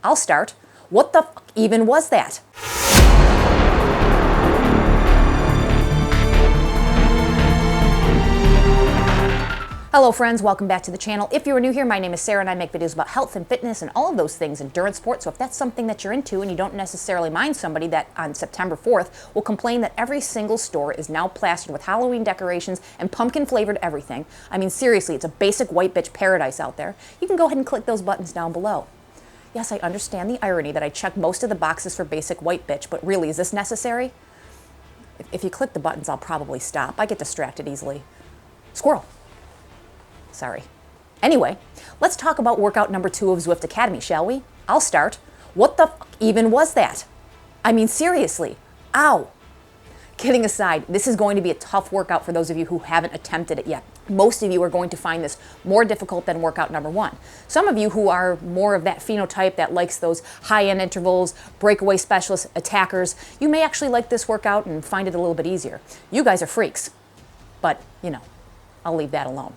I'll start. What the even was that? Hello friends, welcome back to the channel. If you are new here, my name is Sarah and I make videos about health and fitness and all of those things, endurance sports. So if that's something that you're into and you don't necessarily mind somebody that on September 4th will complain that every single store is now plastered with Halloween decorations and pumpkin flavored everything. I mean, seriously, it's a basic white bitch paradise out there. You can go ahead and click those buttons down below. Yes, I understand the irony that I check most of the boxes for basic white bitch, but really, is this necessary? If you click the buttons, I'll probably stop. I get distracted easily. Squirrel. Sorry. Anyway, let's talk about workout number 2 of Zwift Academy, shall we? I'll start. What the even was that? I mean, seriously. Ow. Kidding aside, this is going to be a tough workout for those of you who haven't attempted it yet. Most of you are going to find this more difficult than workout number 1. Some of you who are more of that phenotype that likes those high-end intervals, breakaway specialist attackers, you may actually like this workout and find it a little bit easier. You guys are freaks, but you know, I'll leave that alone.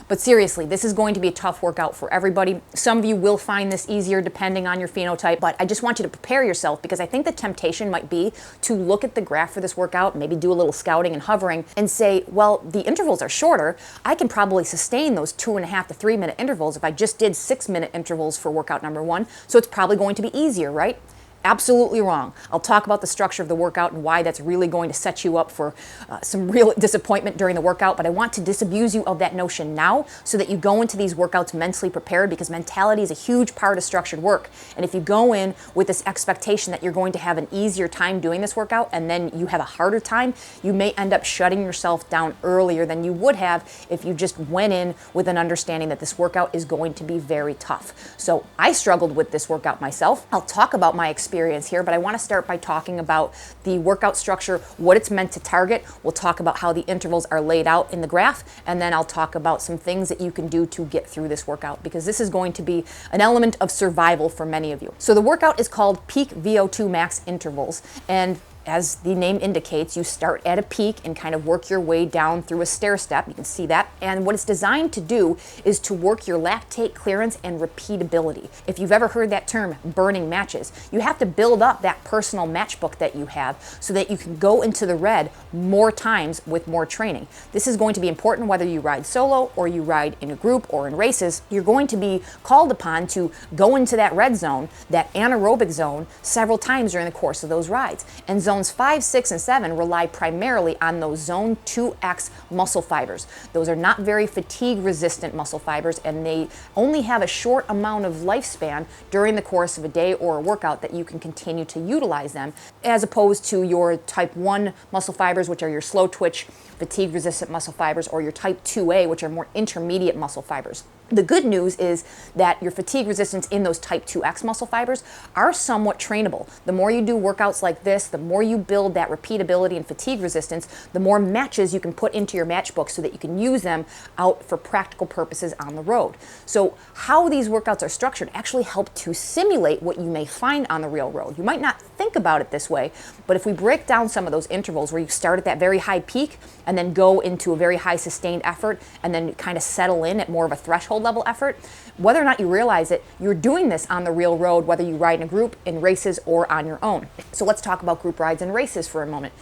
But seriously, this is going to be a tough workout for everybody. Some of you will find this easier depending on your phenotype, but I just want you to prepare yourself because I think the temptation might be to look at the graph for this workout, maybe do a little scouting and hovering and say, well, the intervals are shorter. I can probably sustain those 2.5 to 3 minute intervals if I just did 6-minute intervals for workout number 1. So it's probably going to be easier, right? Absolutely wrong. I'll talk about the structure of the workout and why that's really going to set you up for some real disappointment during the workout, but I want to disabuse you of that notion now so that you go into these workouts mentally prepared, because mentality is a huge part of structured work. And if you go in with this expectation that you're going to have an easier time doing this workout and then you have a harder time, you may end up shutting yourself down earlier than you would have if you just went in with an understanding that this workout is going to be very tough. So I struggled with this workout myself. I'll talk about my experience here, but I want to start by talking about the workout structure, what it's meant to target. We'll talk about how the intervals are laid out in the graph, and then I'll talk about some things that you can do to get through this workout, because this is going to be an element of survival for many of you. So the workout is called Peak VO2 Max Intervals, and as the name indicates, you start at a peak and kind of work your way down through a stair step. You can see that. And what it's designed to do is to work your lactate clearance and repeatability. If you've ever heard that term, burning matches, you have to build up that personal matchbook that you have so that you can go into the red more times with more training. This is going to be important whether you ride solo or you ride in a group or in races. You're going to be called upon to go into that red zone, that anaerobic zone, several times during the course of those rides. And zones 5, 6, and 7 rely primarily on those zone 2X muscle fibers. Those are not very fatigue-resistant muscle fibers, and they only have a short amount of lifespan during the course of a day or a workout that you can continue to utilize them, as opposed to your type 1 muscle fibers, which are your slow twitch, fatigue-resistant muscle fibers, or your type 2A, which are more intermediate muscle fibers. The good news is that your fatigue resistance in those type 2X muscle fibers are somewhat trainable. The more you do workouts like this, the more you build that repeatability and fatigue resistance, the more matches you can put into your matchbook so that you can use them out for practical purposes on the road. So how these workouts are structured actually help to simulate what you may find on the real road. You might not think about it this way, but if we break down some of those intervals where you start at that very high peak and then go into a very high sustained effort and then kind of settle in at more of a threshold level effort, whether or not you realize it, you're doing this on the real road, whether you ride in a group, in races, or on your own. So let's talk about group rides and races for a moment.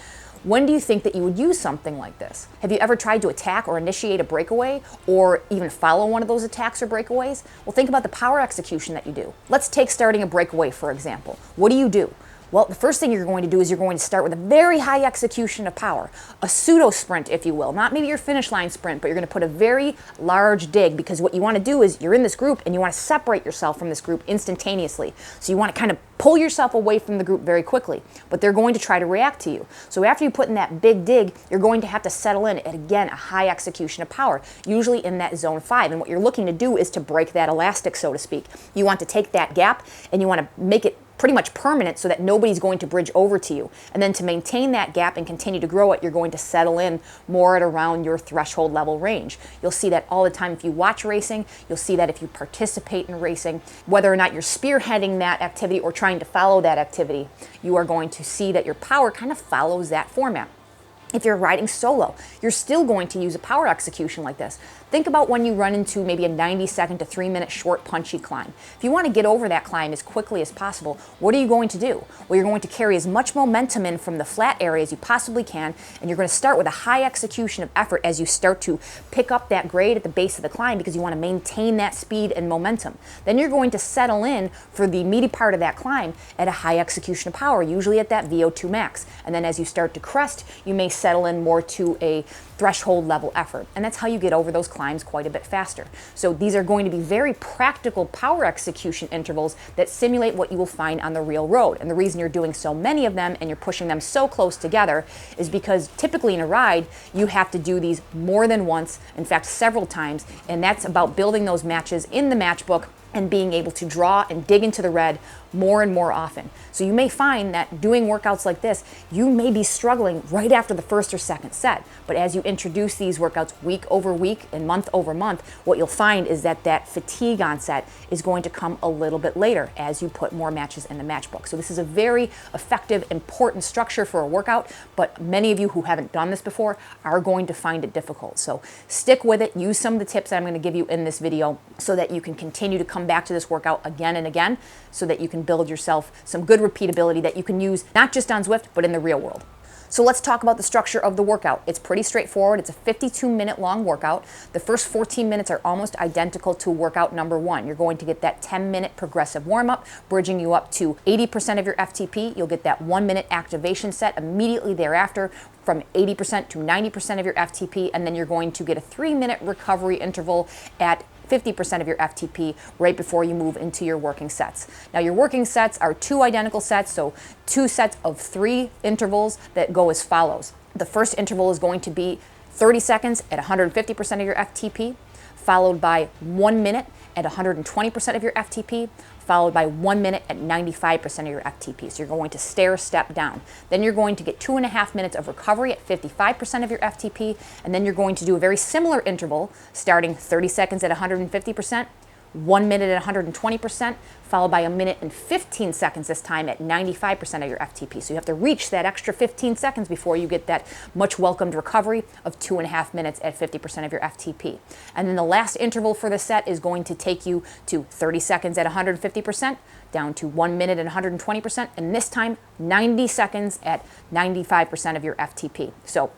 When do you think that you would use something like this? Have you ever tried to attack or initiate a breakaway, or even follow one of those attacks or breakaways? Well, think about the power execution that you do. Let's take starting a breakaway, for example. What do? Well, the first thing you're going to do is you're going to start with a very high execution of power, a pseudo sprint, if you will, not maybe your finish line sprint, but you're going to put a very large dig, because what you want to do is you're in this group and you want to separate yourself from this group instantaneously. So you want to kind of pull yourself away from the group very quickly, but they're going to try to react to you. So after you put in that big dig, you're going to have to settle in at, again, a high execution of power, usually in that zone 5. And what you're looking to do is to break that elastic, so to speak. You want to take that gap and you want to make it pretty much permanent so that nobody's going to bridge over to you. And then to maintain that gap and continue to grow it, you're going to settle in more at around your threshold level range. You'll see that all the time if you watch racing. You'll see that if you participate in racing. Whether or not you're spearheading that activity or trying to follow that activity, you are going to see that your power kind of follows that format. If you're riding solo, you're still going to use a power execution like this. Think about when you run into maybe a 90-second to 3-minute short punchy climb. If you want to get over that climb as quickly as possible, what are you going to do? Well, you're going to carry as much momentum in from the flat area as you possibly can, and you're going to start with a high execution of effort as you start to pick up that grade at the base of the climb because you want to maintain that speed and momentum. Then you're going to settle in for the meaty part of that climb at a high execution of power, usually at that VO2 max. And then as you start to crest, you may settle in more to a threshold level effort. And that's how you get over those climbs quite a bit faster. So these are going to be very practical power execution intervals that simulate what you will find on the real road. And the reason you're doing so many of them and you're pushing them so close together is because typically in a ride, you have to do these more than once, in fact, several times. And that's about building those matches in the matchbook and being able to draw and dig into the red more and more often. So you may find that doing workouts like this, you may be struggling right after the first or second set. But as you introduce these workouts week over week and month over month, what you'll find is that that fatigue onset is going to come a little bit later as you put more matches in the matchbook. So this is a very effective, important structure for a workout, but many of you who haven't done this before are going to find it difficult. So stick with it, use some of the tips that I'm going to give you in this video so that you can continue to come back to this workout again and again so that you can build yourself some good repeatability that you can use not just on Zwift, but in the real world. So let's talk about the structure of the workout. It's pretty straightforward. It's a 52-minute long workout. The first 14 minutes are almost identical to workout number 1. You're going to get that 10-minute progressive warm-up, bridging you up to 80% of your FTP. You'll get that 1-minute activation set immediately thereafter from 80% to 90% of your FTP, and then you're going to get a 3-minute recovery interval at 50% of your FTP right before you move into your working sets. Now your working sets are 2 identical sets, so 2 sets of 3 intervals that go as follows. The first interval is going to be 30 seconds at 150% of your FTP, followed by 1 minute at 120% of your FTP, followed by 1 minute at 95% of your FTP. So you're going to stair step down. Then you're going to get 2.5 minutes of recovery at 55% of your FTP, and then you're going to do a very similar interval starting 30 seconds at 150%, 1 minute at 120%, followed by 1 minute and 15 seconds this time at 95% of your FTP. So you have to reach that extra 15 seconds before you get that much welcomed recovery of 2.5 minutes at 50% of your FTP. And then the last interval for the set is going to take you to 30 seconds at 150%, down to 1 minute at 120%, and this time 90 seconds at 95% of your FTP. So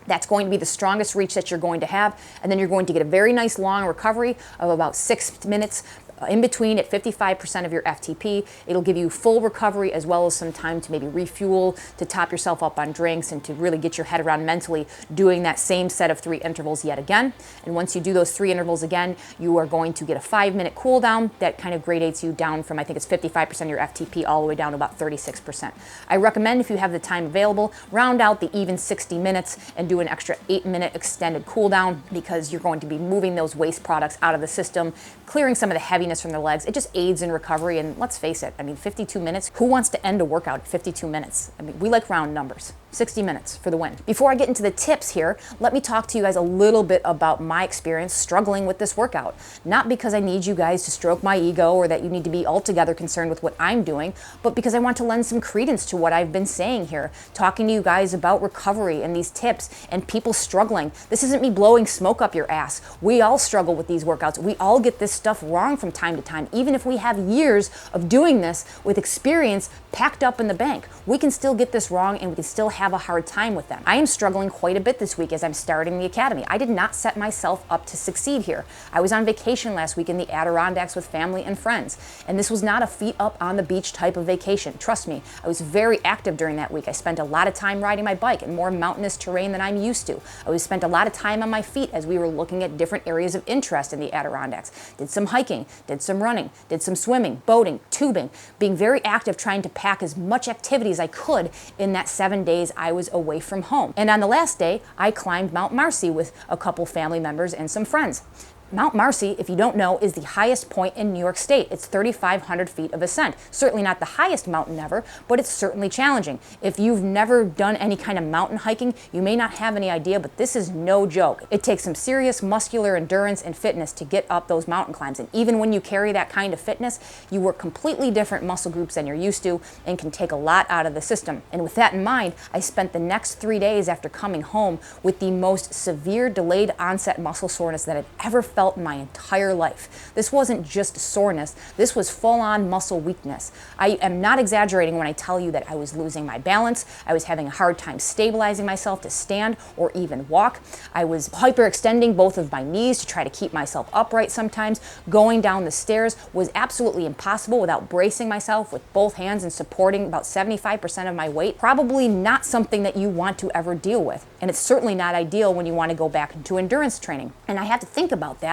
that's going to be the strongest reach that you're going to have. And then you're going to get a very nice long recovery of about 6 minutes in between at 55% of your FTP. It'll give you full recovery as well as some time to maybe refuel, to top yourself up on drinks, and to really get your head around mentally doing that same set of 3 intervals yet again. And once you do those 3 intervals again, you are going to get a 5-minute cool down that kind of gradates you down from, I think it's 55% of your FTP all the way down to about 36%. I recommend, if you have the time available, round out the even 60 minutes and do an extra 8-minute extended cool down, because you're going to be moving those waste products out of the system, clearing some of the heaviness from the legs. It just aids in recovery, and let's face it, I mean, 52 minutes, who wants to end a workout at 52 minutes? I mean, we like round numbers. 60 minutes for the win. Before I get into the tips here, let me talk to you guys a little bit about my experience struggling with this workout. Not because I need you guys to stroke my ego or that you need to be altogether concerned with what I'm doing, but because I want to lend some credence to what I've been saying here, talking to you guys about recovery and these tips and people struggling. This isn't me blowing smoke up your ass. We all struggle with these workouts. We all get this stuff wrong from time to time. Even if we have years of doing this with experience packed up in the bank, we can still get this wrong and we can still have a hard time with them. I am struggling quite a bit this week as I'm starting the academy. I did not set myself up to succeed here. I was on vacation last week in the Adirondacks with family and friends, and this was not a feet up on the beach type of vacation. Trust me, I was very active during that week. I spent a lot of time riding my bike in more mountainous terrain than I'm used to. I spent a lot of time on my feet as we were looking at different areas of interest in the Adirondacks. Did some hiking, did some running, did some swimming, boating, tubing, being very active, trying to pack as much activity as I could in that 7 days I was away from home. And on the last day, I climbed Mount Marcy with a couple family members and some friends. Mount Marcy, if you don't know, is the highest point in New York State. It's 3,500 feet of ascent. Certainly not the highest mountain ever, but it's certainly challenging. If you've never done any kind of mountain hiking, you may not have any idea, but this is no joke. It takes some serious muscular endurance and fitness to get up those mountain climbs. And even when you carry that kind of fitness, you work completely different muscle groups than you're used to and can take a lot out of the system. And with that in mind, I spent the next 3 days after coming home with the most severe delayed onset muscle soreness that I've ever felt in my entire life. This wasn't just soreness, this was full-on muscle weakness. I am not exaggerating when I tell you that I was losing my balance, I was having a hard time stabilizing myself to stand or even walk. I was hyperextending both of my knees to try to keep myself upright sometimes. Going down the stairs was absolutely impossible without bracing myself with both hands and supporting about 75% of my weight. Probably not something that you want to ever deal with. And it's certainly not ideal when you want to go back into endurance training. And I have to think about that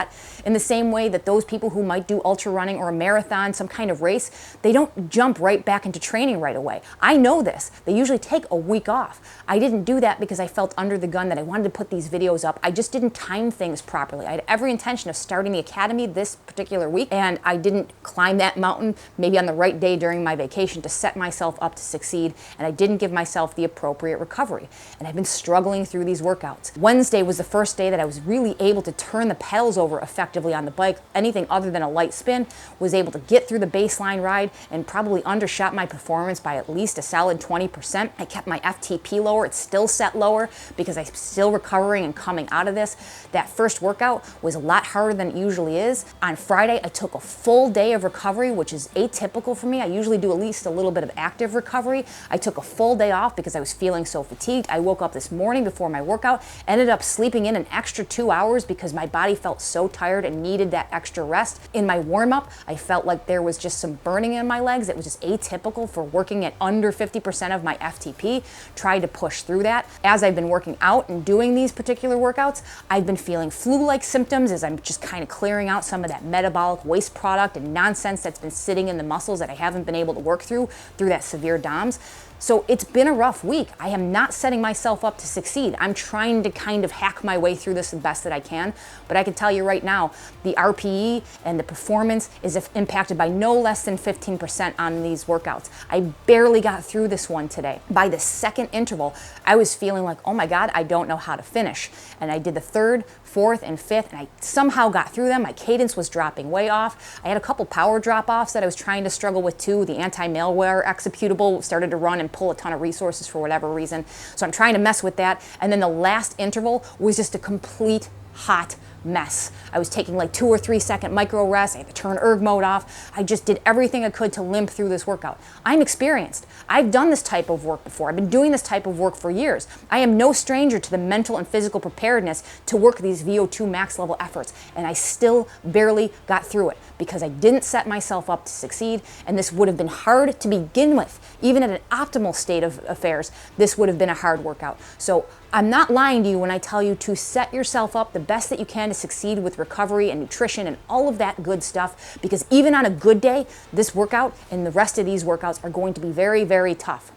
in the same way that those people who might do ultra running or a marathon, some kind of race, they don't jump right back into training right away. I know this. They usually take a week off. I didn't do that because I felt under the gun that I wanted to put these videos up. I just didn't time things properly. I had every intention of starting the academy this particular week, and I didn't climb that mountain maybe on the right day during my vacation to set myself up to succeed, and I didn't give myself the appropriate recovery. And I've been struggling through these workouts. Wednesday was the first day that I was really able to turn the pedals over effectively on the bike. Anything other than a light spin, was able to get through the baseline ride and probably undershot my performance by at least a solid 20%. I kept my FTP lower. It's still set lower because I'm still recovering and coming out of this. That first workout was a lot harder than it usually is. On Friday, I took a full day of recovery, which is atypical for me. I usually do at least a little bit of active recovery. I took a full day off because I was feeling so fatigued. I woke up this morning before my workout, ended up sleeping in an extra 2 hours because my body felt so tired and needed that extra rest. In my warm-up, I felt like there was just some burning in my legs. It was just atypical for working at under 50% of my FTP. Tried to push through that. As I've been working out and doing these particular workouts, I've been feeling flu-like symptoms as I'm just kind of clearing out some of that metabolic waste product and nonsense that's been sitting in the muscles that I haven't been able to work through that severe DOMS. So it's been a rough week. I am not setting myself up to succeed. I'm trying to kind of hack my way through this the best that I can, but I can tell you right now, the RPE and the performance is impacted by no less than 15% on these workouts. I barely got through this one today. By the second interval, I was feeling like, oh my God, I don't know how to finish. And I did the third, fourth, and fifth, and I somehow got through them. My cadence was dropping way off. I had a couple power drop-offs that I was trying to struggle with too. The anti-malware executable started to run and pull a ton of resources for whatever reason. So I'm trying to mess with that. And then the last interval was just a complete hot mess. I was taking like 2 or 3 second micro rests. I had to turn erg mode off. I just did everything I could to limp through this workout. I'm experienced. I've done this type of work before. I've been doing this type of work for years. I am no stranger to the mental and physical preparedness to work these VO2 max level efforts, and I still barely got through it because I didn't set myself up to succeed, and this would have been hard to begin with. Even at an optimal state of affairs, this would have been a hard workout. So I'm not lying to you when I tell you to set yourself up the best that you can to succeed with recovery and nutrition and all of that good stuff, because even on a good day, this workout and the rest of these workouts are going to be very, very tough.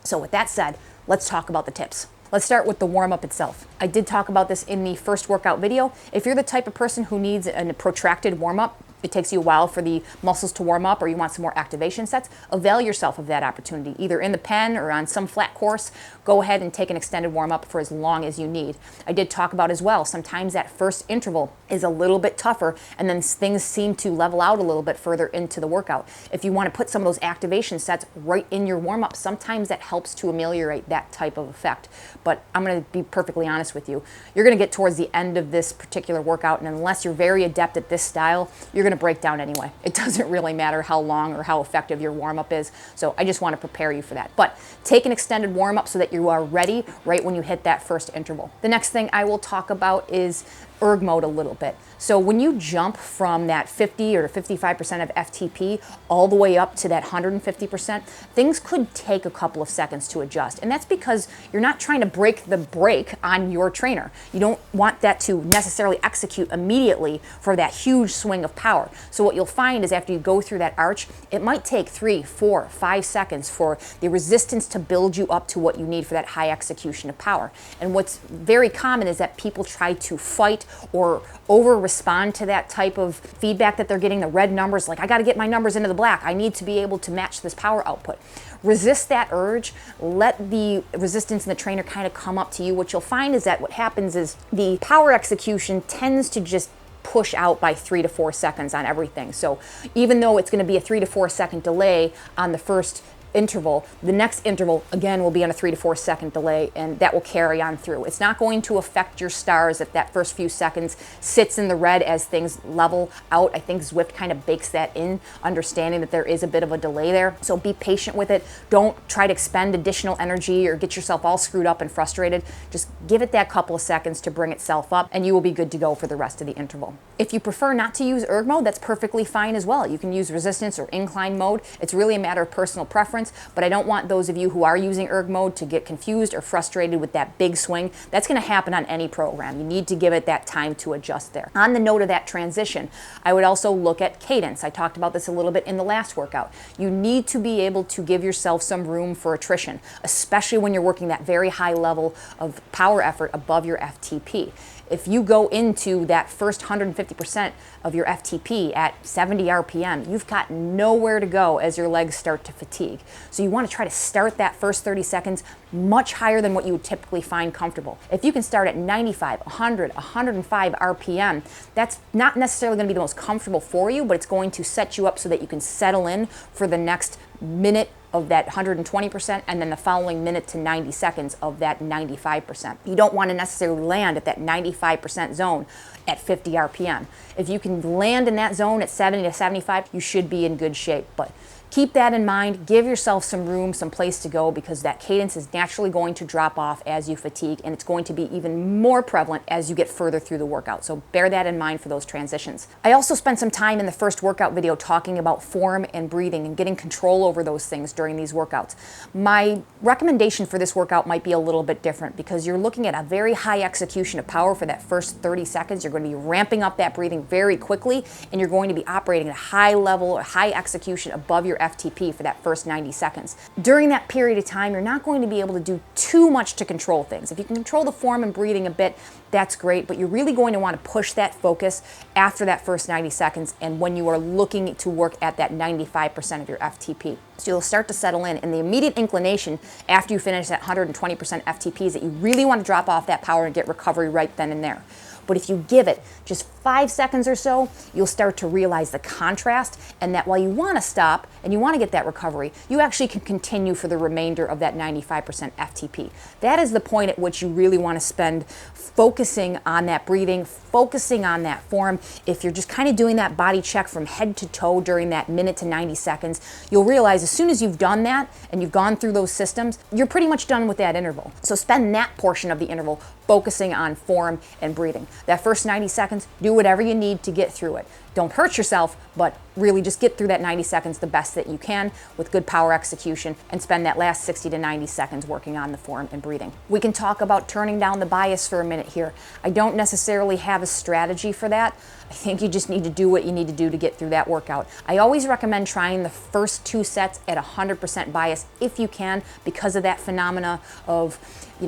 So with that said, let's talk about the tips. Let's start with the warm-up itself. I did talk about this in the first workout video. If you're the type of person who needs a protracted warm-up, it takes you a while for the muscles to warm up, or you want some more activation sets, avail yourself of that opportunity. Either in the pen or on some flat course, go ahead and take an extended warm-up for as long as you need. I did talk about as well, sometimes that first interval is a little bit tougher, and then things seem to level out a little bit further into the workout. If you want to put some of those activation sets right in your warm-up, sometimes that helps to ameliorate that type of effect. But I'm going to be perfectly honest with you. You're going to get towards the end of this particular workout, and unless you're very adept at this style, you're going to break down anyway. It doesn't really matter how long or how effective your warm-up is. So I just want to prepare you for that. But take an extended warm-up so that you are ready right when you hit that first interval. The next thing I will talk about is erg mode a little bit. So when you jump from that 50 or 55% of FTP all the way up to that 150%, things could take a couple of seconds to adjust. And that's because you're not trying to break the brake on your trainer. You don't want that to necessarily execute immediately for that huge swing of power. So what you'll find is after you go through that arch, it might take 3, 4, 5 seconds for the resistance to build you up to what you need for that high execution of power. And what's very common is that people try to fight or over respond to that type of feedback that they're getting, the red numbers, like I got to get my numbers into the black, I need to be able to match this power output. Resist that urge. Let the resistance in the trainer kind of come up to you. What you'll find is that what happens is the power execution tends to just push out by 3 to 4 seconds on everything. So even though it's going to be a 3 to 4 second delay on the first interval, the next interval again will be on a 3 to 4 second delay, and that will carry on through. It's not going to affect your stars if that first few seconds sits in the red as things level out. I think Zwift kind of bakes that in, understanding that there is a bit of a delay there. So be patient with it. Don't try to expend additional energy or get yourself all screwed up and frustrated. Just give it that couple of seconds to bring itself up, and you will be good to go for the rest of the interval. If you prefer not to use erg mode, that's perfectly fine as well. You can use resistance or incline mode. It's really a matter of personal preference. But I don't want those of you who are using erg mode to get confused or frustrated with that big swing. That's going to happen on any program. You need to give it that time to adjust there. On the note of that transition, I would also look at cadence. I talked about this a little bit in the last workout. You need to be able to give yourself some room for attrition, especially when you're working that very high level of power effort above your FTP. If you go into that first 150% of your FTP at 70 RPM, you've got nowhere to go as your legs start to fatigue. So you want to try to start that first 30 seconds much higher than what you would typically find comfortable. If you can start at 95, 100, 105 RPM, that's not necessarily going to be the most comfortable for you, but it's going to set you up so that you can settle in for the next minute of that 120% and then the following minute to 90 seconds of that 95%. You don't want to necessarily land at that 95% zone at 50 RPM. If you can land in that zone at 70 to 75, you should be in good shape. But keep that in mind. Give yourself some room, some place to go, because that cadence is naturally going to drop off as you fatigue, and it's going to be even more prevalent as you get further through the workout. So bear that in mind for those transitions. I also spent some time in the first workout video talking about form and breathing and getting control over those things during these workouts. My recommendation for this workout might be a little bit different, because you're looking at a very high execution of power for that first 30 seconds. You're going to be ramping up that breathing very quickly, and you're going to be operating at a high level or high execution above your FTP for that first 90 seconds. During that period of time, you're not going to be able to do too much to control things. If you can control the form and breathing a bit, that's great, but you're really going to want to push that focus after that first 90 seconds and when you are looking to work at that 95% of your FTP. So you'll start to settle in, and the immediate inclination after you finish that 120% FTP is that you really want to drop off that power and get recovery right then and there. But if you give it just 5 seconds or so, you'll start to realize the contrast, and that while you want to stop and you want to get that recovery, you actually can continue for the remainder of that 95% FTP. That is the point at which you really want to spend focusing on that breathing, focusing on that form. If you're just kind of doing that body check from head to toe during that minute to 90 seconds, you'll realize as soon as you've done that and you've gone through those systems, you're pretty much done with that interval. So spend that portion of the interval focusing on form and breathing. That first 90 seconds, do whatever you need to get through it. Don't hurt yourself, but really just get through that 90 seconds the best that you can with good power execution, and spend that last 60 to 90 seconds working on the form and breathing. We can talk about turning down the bias for a minute here. I don't necessarily have a strategy for that. I think you just need to do what you need to do to get through that workout. I always recommend trying the first 2 sets at 100% bias if you can, because of that phenomena of,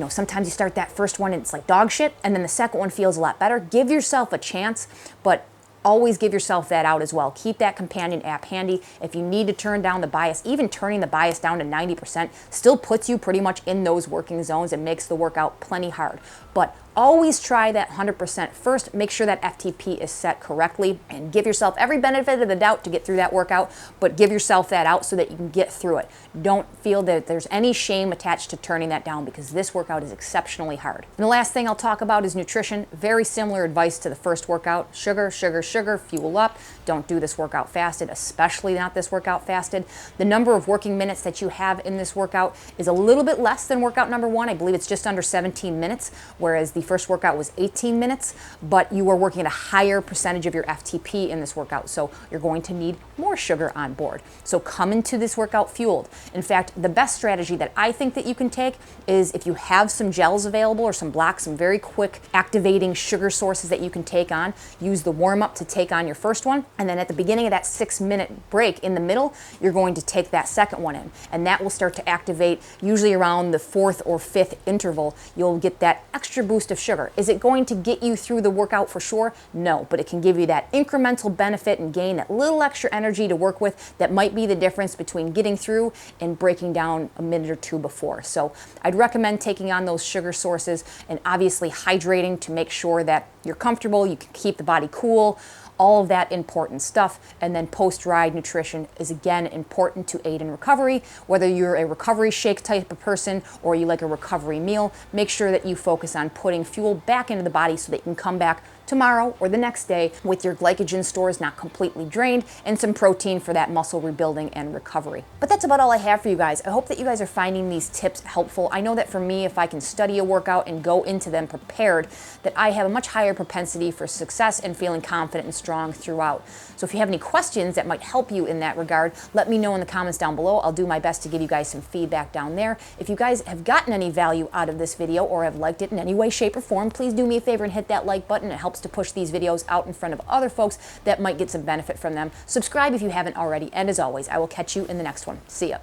sometimes you start that first one and it's like dog shit, and then the second one feels a lot better. Give yourself a chance, but always give yourself that out as well. Keep that companion app handy. If you need to turn down the bias, even turning the bias down to 90% still puts you pretty much in those working zones and makes the workout plenty hard. But always try that 100% first. Make sure that FTP is set correctly, and give yourself every benefit of the doubt to get through that workout, but give yourself that out so that you can get through it. Don't feel that there's any shame attached to turning that down, because this workout is exceptionally hard. And the last thing I'll talk about is nutrition. Very similar advice to the first workout. Sugar, sugar, sugar, fuel up. Don't do this workout fasted, especially not this workout fasted. The number of working minutes that you have in this workout is a little bit less than workout number 1. I believe it's just under 17 minutes, whereas the first workout was 18 minutes, but you are working at a higher percentage of your FTP in this workout, so you're going to need more sugar on board. So come into this workout fueled. In fact, the best strategy that I think that you can take is, if you have some gels available or some blocks, some very quick activating sugar sources that you can take on, use the warm-up to take on your first one, and then at the beginning of that 6-minute break in the middle, you're going to take that second one in, and that will start to activate usually around the 4th or 5th interval. You'll get that extra boost of sugar. Is it going to get you through the workout for sure? No, but it can give you that incremental benefit and gain that little extra energy to work with that might be the difference between getting through and breaking down a minute or two before. So I'd recommend taking on those sugar sources and obviously hydrating to make sure that you're comfortable, you can keep the body cool, all of that important stuff. And then post-ride nutrition is again important to aid in recovery. Whether you're a recovery shake type of person or you like a recovery meal, make sure that you focus on putting fuel back into the body so that you can come back tomorrow or the next day with your glycogen stores not completely drained and some protein for that muscle rebuilding and recovery. But that's about all I have for you guys. I hope that you guys are finding these tips helpful. I know that for me, if I can study a workout and go into them prepared, that I have a much higher propensity for success and feeling confident and strong throughout. So if you have any questions that might help you in that regard, let me know in the comments down below. I'll do my best to give you guys some feedback down there. If you guys have gotten any value out of this video or have liked it in any way, shape, or form, please do me a favor and hit that like button. It helps to push these videos out in front of other folks that might get some benefit from them. Subscribe if you haven't already, and as always, I will catch you in the next one. See ya.